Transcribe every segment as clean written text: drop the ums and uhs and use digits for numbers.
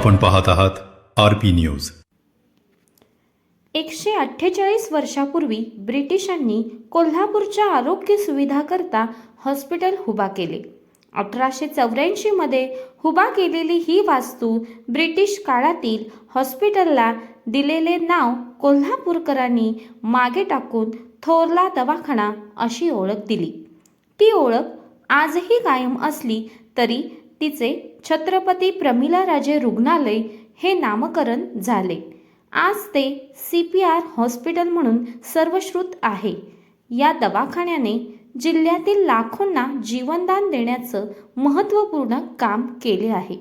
आपण पाहत आहात RP न्यूज। 148 वर्षापूर्वी ब्रिटिशांनी कोल्हापूरच्या आरोग्य सुविधाकरता हॉस्पिटल उभा केले। 1884 मध्ये उभा केलेली ही वास्तू ब्रिटिश काळातील हॉस्पिटलला दिलेले नाव कोल्हापूरकरांनी मागे टाकून थोरला दवाखाना अशी ओळख दिली। ती ओळख आजही कायम असली तरी तिचे छत्रपती प्रमिलाराजे रुग्णालय हे नामकरण झाले। आज ते CPR हॉस्पिटल म्हणून सर्वश्रुत आहे। या दवाखान्याने जिल्ह्यातील लाखोंना जीवनदान देण्याचं महत्त्वपूर्ण काम केले आहे।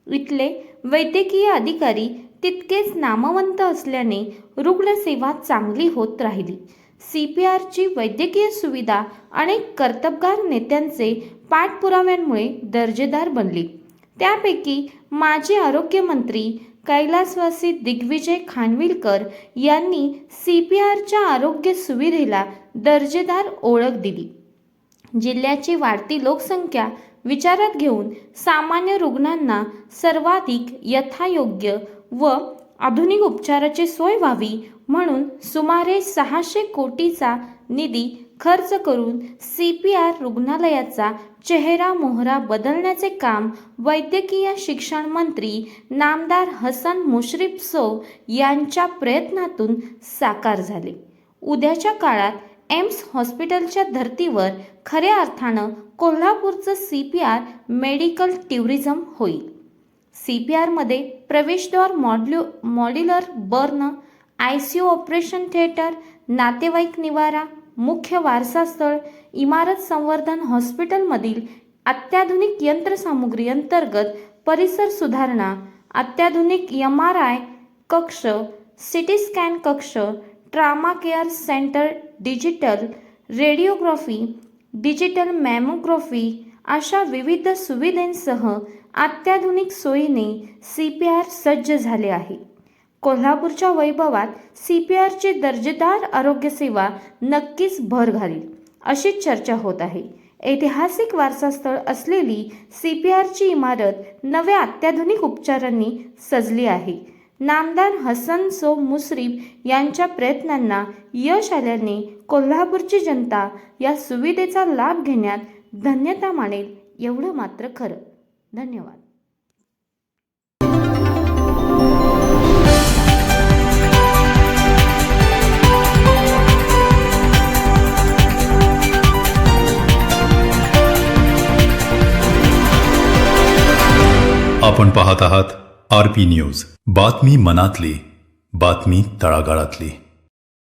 इथले वैद्यकीय अधिकारी तितकेच नामवंत असल्याने रुग्णसेवा चांगली होत राहिली। CPRची वैद्यकीय सुविधा अनेक कर्तबगार नेत्यांचे पाठपुराव्यांमुळे दर्जेदार बनली। त्यापैकी माजी आरोग्यमंत्री कैलासवासी दिग्विजय खानविलकर यांनी CPRच्या आरोग्य सुविधेला दर्जेदार ओळख दिली। जिल्ह्याची वाढती लोकसंख्या विचारात घेऊन सामान्य रुग्णांना सर्वाधिक यथायोग्य व आधुनिक उपचाराची सोय व्हावी म्हणून सुमारे 600 कोटीचा निधी खर्च करून CPR रुग्णालयाचा चेहरा मोहरा बदलण्याचे काम वैद्यकीय शिक्षण मंत्री नामदार हसन मुश्रीफ यांच्या प्रयत्नातून साकार झाले। उद्याच्या काळात एम्स हॉस्पिटलच्या धर्तीवर खऱ्या अर्थानं कोल्हापूरचं CPR मेडिकल टुरिझम होईल। CPR मध्ये प्रवेशद्वार, modular burn, ICU operation theatre, नातेवाईक निवारा, मुख्य वारसास्थळ, इमारत संवर्धन, हॉस्पिटलमधील अत्याधुनिक यंत्रसामुग्री अंतर्गत परिसर सुधारणा, अत्याधुनिक MRI कक्ष, CT स्कॅन कक्ष, trauma care centre, digital radiography, digital mammography अशा विविध सुविधांसह अत्याधुनिक सोयीने CPR सज्ज झाले आहे। कोल्हापूरच्या वैभवात CPRची दर्जेदार आरोग्यसेवा नक्कीच भर घालील अशी चर्चा होत आहे। ऐतिहासिक वारसास्थळ असलेली CPRची इमारत नव्या अत्याधुनिक उपचारांनी सजली आहे। नामदार हसन मुश्रीफ यांच्या प्रयत्नांना यश आल्याने कोल्हापूरची जनता या सुविधेचा लाभ घेण्यात धन्यता मानेल एवढं मात्र खरं। धन्यवाद। आपण पाहत आहात RP न्यूज। बातमी मनातली, बातमी तळागाळातली।